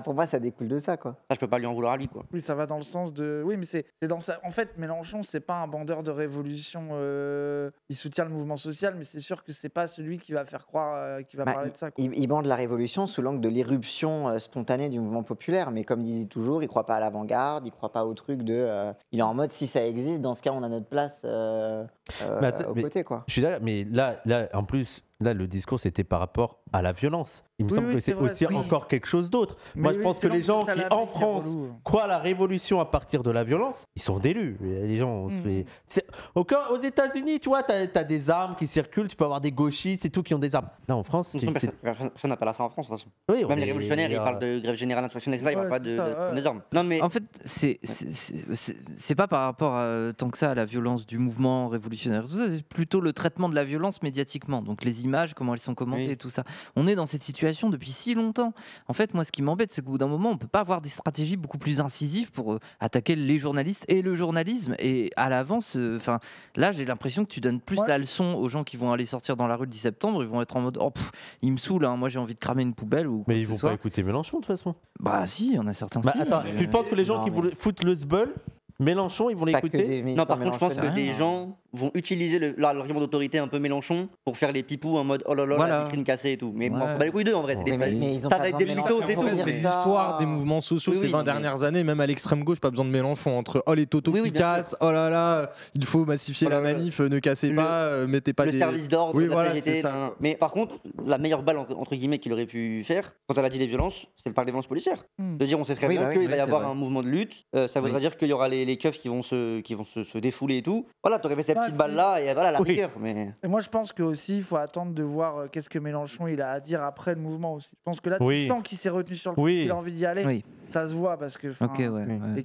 Pour moi, ça découle de ça, quoi. Ça, je peux pas lui en vouloir à lui, quoi. Oui, ça va dans le sens de. Oui, mais c'est dans ça. En fait, Mélenchon, c'est pas un bandeur de révolution. Il soutient le mouvement social, mais c'est sûr que c'est pas celui qui va faire croire, qui va parler de ça. Il bande la révolution sous l'angle de l'éruption spontanée du mouvement populaire, mais comme il dit toujours, il croit pas à l'avant-garde, il croit pas au truc de. Il est en mode si ça existe, dans ce cas, on a notre place aux côtés, quoi. Je suis là, mais là, en plus. Là, le discours, c'était par rapport à la violence. Il me semble que c'est aussi encore quelque chose d'autre. Moi, je pense que les gens qui, en France, croient à la révolution à partir de la violence, ils sont délus. Les gens, aux États-Unis, tu vois, tu as des armes qui circulent, tu peux avoir des gauchistes et tout qui ont des armes. Là, en France, personne n'appelle ça en France, de toute façon. Oui, même les révolutionnaires, ils parlent de grève générale insurrectionnelle, ils parlent pas des armes. Non, mais... En fait, c'est pas par rapport tant que ça à la violence du mouvement révolutionnaire. Tout ça, c'est plutôt le traitement de la violence médiatiquement. Donc les images, comment elles sont commentées et tout ça. On est dans cette situation depuis si longtemps. En fait, moi, ce qui m'embête, c'est qu'au bout d'un moment, on peut pas avoir des stratégies beaucoup plus incisives pour attaquer les journalistes et le journalisme. Et à l'avance, là, j'ai l'impression que tu donnes plus la leçon aux gens qui vont aller sortir dans la rue le 10 septembre. Ils vont être en mode, il me saoule, moi j'ai envie de cramer une poubelle. Mais ils vont pas écouter Mélenchon de toute façon. Bah si, on a certains. Attends, tu penses que les gens qui voulaient foutre le zbeul, Mélenchon, ils vont l'écouter? Non, par contre, je pense que les gens vont utiliser l'argument d'autorité un peu Mélenchon pour faire les pipous en mode oh là là, la vitrine cassée et tout. Mais bon, faut pas les couilles d'eux en vrai. Ça va être des mythos, c'est tout. C'est l'histoire des mouvements sociaux ces 20 dernières années, même à l'extrême gauche, pas besoin de Mélenchon. Entre les totos qui cassent, oh là là, il faut massifier la manif, ne cassez pas, mettez pas le des. Le service d'ordre, la CGT. Mais par contre, la meilleure balle entre guillemets qu'il aurait pu faire, quand elle a dit les violences, c'est de parler des violences policières. De dire on sait très bien qu'il va y avoir un mouvement de lutte, ça voudrait dire qu'il y aura les keufs qui vont se défouler et tout. Voilà, t'aurais fait cette petite balle là et voilà la rigueur. Mais et moi je pense que aussi il faut attendre de voir qu'est-ce que Mélenchon il a à dire après le mouvement aussi. Je pense que là tu sens qu'il s'est retenu sur le coup, qu'il a envie d'y aller. Ça se voit parce que.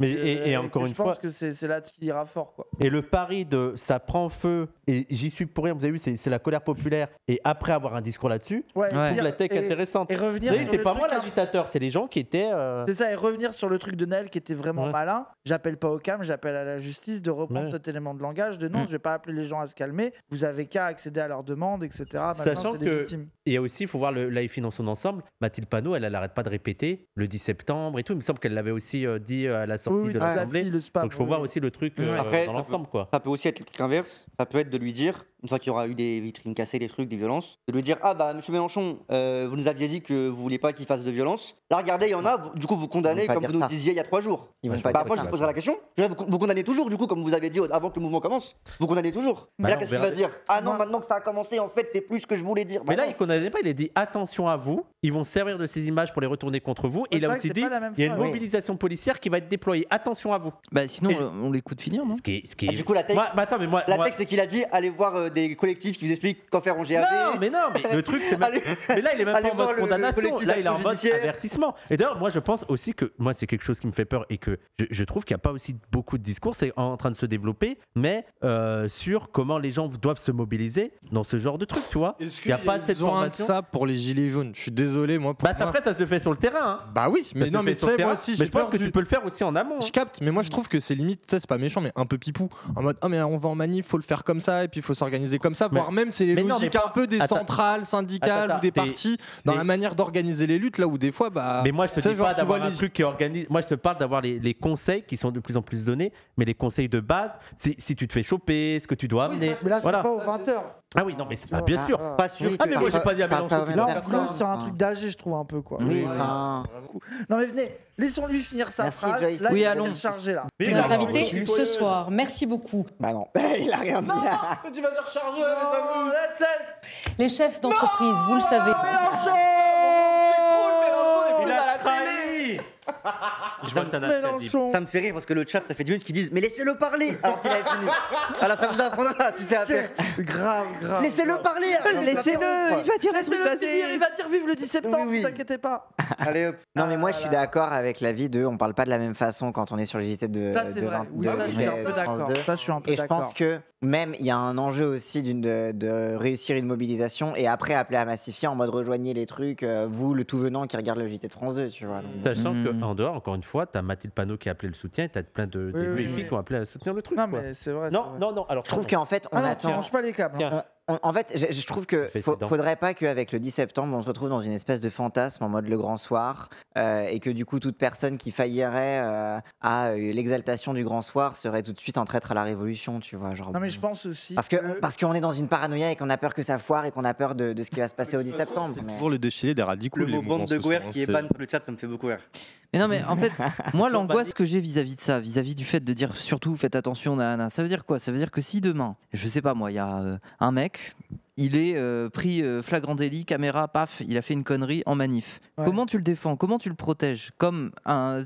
Et encore une fois, je pense que c'est là qu'il ira fort, quoi. Et le pari de ça prend feu et j'y suis pour rien. Vous avez vu, c'est la colère populaire. Et après avoir un discours là-dessus, la tech intéressante. Et revenir. C'est pas moi l'agitateur, c'est les gens qui étaient. C'est ça, et revenir sur le truc de Naël qui était vraiment malin. J'appelle pas au calme, j'appelle à la justice de reprendre cet élément de langage. De non, je vais pas appeler les gens à se calmer. Vous avez qu'à accéder à leurs demandes, etc. Sachant que il y a aussi, il faut voir l'AFI dans son ensemble. Mathilde Panot, elle n'arrête pas de répéter le 10 septembre et tout. Il me semble qu'elle l'avait aussi dit à la sortie de l'Assemblée. Donc il faut voir aussi le truc dans l'ensemble, quoi. Ça peut aussi être le truc inverse. Ça peut être de lui dire, une fois qu'il y aura eu des vitrines cassées, des trucs, des violences, de lui dire monsieur Mélenchon, vous nous aviez dit que vous vouliez pas qu'il fasse de violence. Là, regardez, il y en a. Du coup, vous condamnez comme vous nous disiez il y a 3 jours. Après, je vous poserai la question. Vous condamnez toujours, du coup, comme vous avez dit avant que le mouvement commence. Vous condamnez toujours. Mais là, qu'est-ce qu'il va dire? Ah non, maintenant que ça a commencé, en fait, c'est plus ce que je voulais dire. Mais là, il condamnait pas. Il a dit attention à vous. Ils vont servir de ces images pour les retourner contre vous. Et il a aussi dit il y a une mobilisation policière qui va être déployée. Attention à vous. Sinon, on l'écoute finir, non? Du coup, la texte, c'est qu'il a dit allez voir des collectifs qui vous expliquent qu'en faire en GAV. Non, mais le truc, c'est même. Mais là, il est même pas en mode condamnation. Là, il est en mode avertissement. Et d'ailleurs, moi, je pense aussi que moi, c'est quelque chose qui me fait peur et que je trouve qu'il n'y a pas aussi beaucoup de discours. C'est en train de se développer, mais sur comment les gens doivent se mobiliser dans ce genre de truc, tu vois. Il n'y a pas assez de formation. Ça pour les gilets jaunes. Je suis désolé, moi. Après, ça se fait sur le terrain. Bah oui, mais non, mais tu sais, moi aussi, je pense que tu peux le faire aussi en amont. Je capte, mais moi, je trouve que c'est limite, c'est pas méchant, mais un peu pipou. En mode, mais on va en manif, faut le faire comme ça, et puis il faut s'organiser comme ça, voire même c'est les logiques un peu des centrales syndicales ou des partis dans la manière d'organiser les luttes, là où des fois, Mais moi, je te dis pas d'avoir un truc qui organise. Moi, je te parle d'avoir les conseils qui sont de plus en plus donnés, mais les conseils de base, si tu te fais choper, ce que tu dois amener. Mais là, c'est pas aux 20h. Ah oui, non, mais bien sûr. Pas sûr. Ah, mais moi, j'ai pas dit à Mélenchon. Là, c'est un truc d'âgé, je trouve un peu, quoi. Oui, non, mais venez, laissons-lui finir sa phrase. Joyce. Là, oui, allons. Charger, là. C'est notre invité ce soir. Merci beaucoup. Bah non, il a rien dit. Non, tu vas dire charger, les amis. Laisse. Les chefs d'entreprise, vous le savez. Mélenchon, il a trahi. Ça me fait rire parce que le chat, ça fait 10 minutes qu'ils disent mais laissez-le parler alors qu'il avait fini. Alors ça vous apprendra si c'est à faire. Grave. Laissez-le parler. Laissez-le, il va dire un truc il va dire vive le 10 septembre, ne t'inquiétez pas. Allez hop. Non mais moi je suis d'accord avec l'avis de on parle pas de la même façon quand on est sur le JT de ça c'est vrai. Ça je suis un peu d'accord. Ça je suis un peu d'accord. Et je pense que même il y a un enjeu aussi de réussir une mobilisation et après appeler à massifier en mode rejoignez les trucs, vous le tout venant qui regarde le JT de France 2, tu vois. Sachant qu'en dehors, encore une fois, t'as Mathilde Panot qui a appelé le soutien et t'as plein de filles qui ont appelé à soutenir le truc. Non mais c'est vrai. Non. Alors je trouve qu'en fait on attend. Tu ranges pas les câbles. En fait, je trouve que faudrait pas qu'avec le 10 septembre, on se retrouve dans une espèce de fantasme en mode le grand soir et que du coup, toute personne qui faillirait à l'exaltation du grand soir serait tout de suite un traître à la révolution, tu vois. Genre, non, mais je pense aussi. Parce qu'on est dans une paranoïa et qu'on a peur que ça foire et qu'on a peur de ce qui va se passer au 10 septembre. C'est toujours le défilé des radicaux. Le mot bande de guerre qui est ban sur le chat, ça me fait beaucoup rire. Mais non, mais en fait, moi, l'angoisse que j'ai vis-à-vis de ça, vis-à-vis du fait de dire surtout faites attention, nanana, ça veut dire quoi? Ça veut dire que si demain, je sais pas moi, il y a un mec, il est pris flagrant délit, caméra, paf, il a fait une connerie en manif. Ouais. Comment tu le défends? Comment tu le protèges? Comme un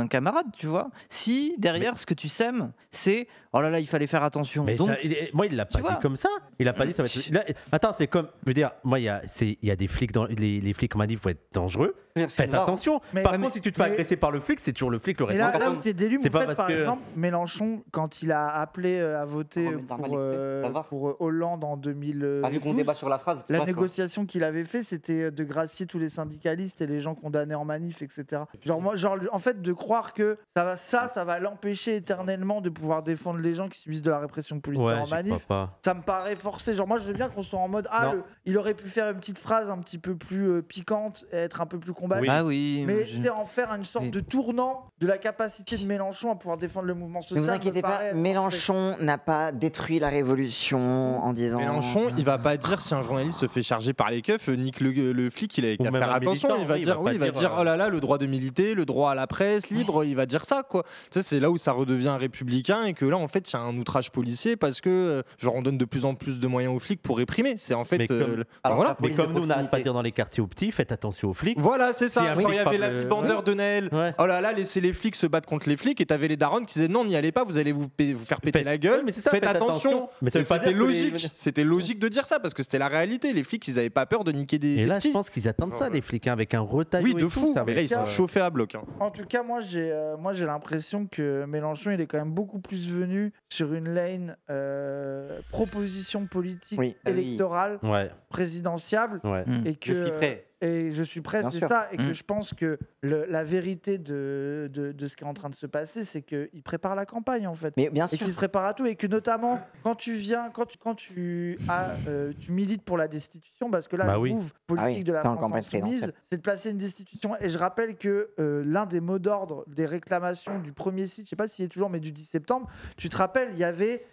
camarade, tu vois. Si derrière, ce que tu sèmes, c'est oh là là, il fallait faire attention. Mais donc, moi, il l'a pas dit comme ça. Il a pas dit ça va être. Attends, c'est comme, je veux dire, moi, il y a des flics dans les flics en manif, faut être dangereux. Faites attention. Par contre, si tu te fais agresser par le flic, c'est toujours le flic le responsable. Là où tu es délu, par exemple, Mélenchon, quand il a appelé à voter pour Hollande en 2012, qu'on débat sur la phrase, la négociation qu'il avait fait, c'était de gracier tous les syndicalistes et les gens condamnés en manif, etc. En fait, de croire que ça va l'empêcher éternellement de pouvoir défendre les gens qui subissent de la répression policière en manif. Ça me paraît forcé. Moi, je veux bien qu'on soit en mode il aurait pu faire une petite phrase un petit peu plus piquante et être un peu plus combattu. Mais c'est en faire une sorte de tournant de la capacité de Mélenchon à pouvoir défendre le mouvement social. Ne vous inquiétez pas, Mélenchon n'a pas détruit la révolution en disant. Mélenchon, il va pas dire si un journaliste se fait charger par les keufs, nique le flic, il a qu'à faire attention. Il va dire oh là là, le droit de militer, le droit à la presse libre, il va dire ça quoi. Tu sais, c'est là où ça redevient républicain et que là en fait il y a un outrage policier parce que genre on donne de plus en plus de moyens aux flics pour réprimer. C'est en fait. Mais comme nous on n'arrête pas de dire dans les quartiers aux petits, faites attention aux flics. Voilà, c'est ça. Il y avait la petite bandeur de Naël. Oh là là, laissez les flics se battre contre les flics et t'avais les darons qui disaient non, n'y allez pas, vous allez vous faire péter la gueule. Faites attention. Mais c'était logique. C'était logique de dire ça parce que c'était la réalité. Les flics, ils avaient pas peur de niquer des. Et là, petits. je pense qu'ils attendent ça, les flics, avec un retail. Oui, de fou. Mais là, ils sont chauffés à bloc. En tout cas, moi, j'ai l'impression que Mélenchon, il est quand même beaucoup plus venu sur une lane proposition politique électorale, présidentiable, et que. Je suis prêt. Et je suis prêt, c'est ça. Et que je pense que la vérité de ce qui est en train de se passer, c'est qu'il prépare la campagne, en fait. Mais bien sûr. Et qu'il se prépare à tout. Et que notamment, quand tu milites pour la destitution, parce que là, le move politique de la France Insoumise, c'est de placer une destitution. Et je rappelle que l'un des mots d'ordre des réclamations du premier site, je ne sais pas s'il y est toujours, mais du 10 septembre, tu te rappelles, il y avait...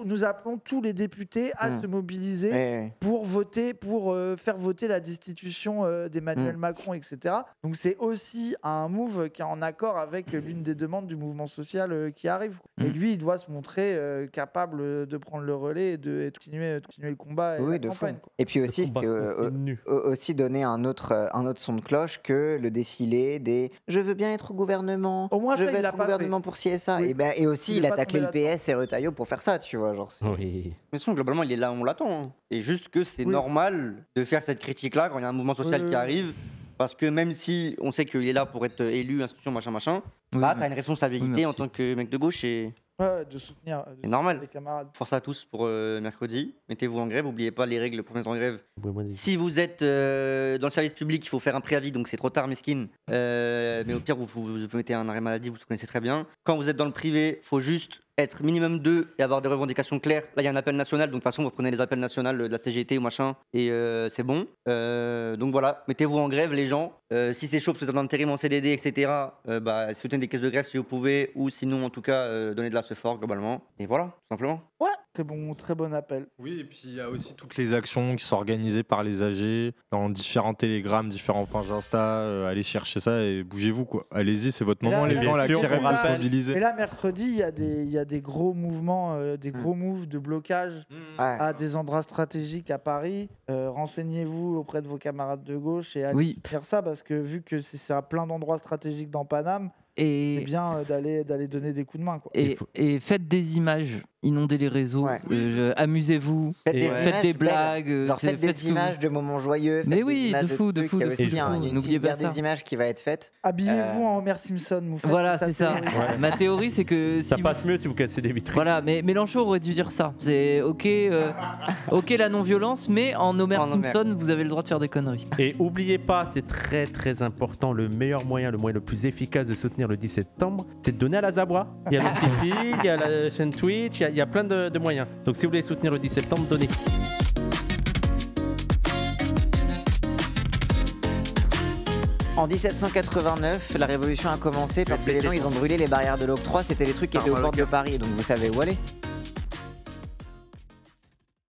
nous appelons tous les députés à se mobiliser pour voter, pour faire voter la destitution d'Emmanuel Macron, etc. Donc c'est aussi un move qui est en accord avec l'une des demandes du mouvement social qui arrive. Et lui, il doit se montrer capable de prendre le relais et de continuer le combat et la campagne. Et puis aussi, c'était aussi donner un autre son de cloche que le défilé des « je veux bien être au gouvernement, au moins je veux être au gouvernement pour ci et ça ». Et aussi, il a taclé le PS et Retailleau pour faire ça, tu vois. Mais sinon, globalement, il est là, on l'attend. Et juste que c'est normal de faire cette critique-là quand il y a un mouvement social qui arrive. Parce que même si on sait qu'il est là pour être élu, institution, machin, t'as une responsabilité en tant que mec de gauche et. De soutenir c'est normal. Les camarades. Force à tous pour mercredi. Mettez-vous en grève, n'oubliez pas les règles pour mettre en grève. Si vous êtes dans le service public, il faut faire un préavis, donc c'est trop tard, mesquine. Mais au pire, vous mettez un arrêt maladie, vous connaissez très bien. Quand vous êtes dans le privé, il faut juste être minimum 2 et avoir des revendications claires. Là, il y a un appel national, donc de toute façon, vous prenez les appels nationaux de la CGT ou machin, et c'est bon. Donc voilà, mettez-vous en grève, les gens. Si c'est chaud, parce que vous êtes en intérim, en CDD, etc., soutenez des caisses de grève si vous pouvez, ou sinon, en tout cas, donnez de la fort globalement. Et voilà, tout simplement. Ouais, très bon appel. Oui, et puis il y a aussi toutes les actions qui sont organisées par les AG dans différents télégrammes, différents pages Insta. Allez chercher ça et bougez-vous quoi. Allez-y, c'est votre moment, les gens là qui rêvent de se mobiliser. Et là, mercredi, il y a a des gros mouvements, des gros moves de blocage à des endroits stratégiques à Paris. Renseignez-vous auprès de vos camarades de gauche et allez faire ça, parce que vu que c'est à plein d'endroits stratégiques dans Paname, c'est bien d'aller donner des coups de main, quoi. Et faites des images, inondez les réseaux, amusez-vous, faites des blagues, faites des images de moments joyeux. Mais oui, de fou. N'oubliez pas des images qui va être faite. Habillez-vous en Homer Simpson. Voilà, c'est ça. Ma théorie, c'est que ça passe mieux si vous cassez des vitrines. Voilà, mais Mélenchon aurait dû dire ça. C'est ok la non-violence, mais en Homer Simpson, vous avez le droit de faire des conneries. Et oubliez pas, c'est très très important, le meilleur moyen, le moyen le plus efficace de soutenir le 17 septembre, c'est de donner à la Zabwa. Il y a le petit fil, il y a la chaîne Twitch, il y a plein de moyens. Donc si vous voulez soutenir le 10 septembre, donnez. En 1789, la révolution a commencé parce que les gens ils ont brûlé les barrières de l'octroi, c'était les trucs qui étaient aux portes de Paris, donc vous savez où aller.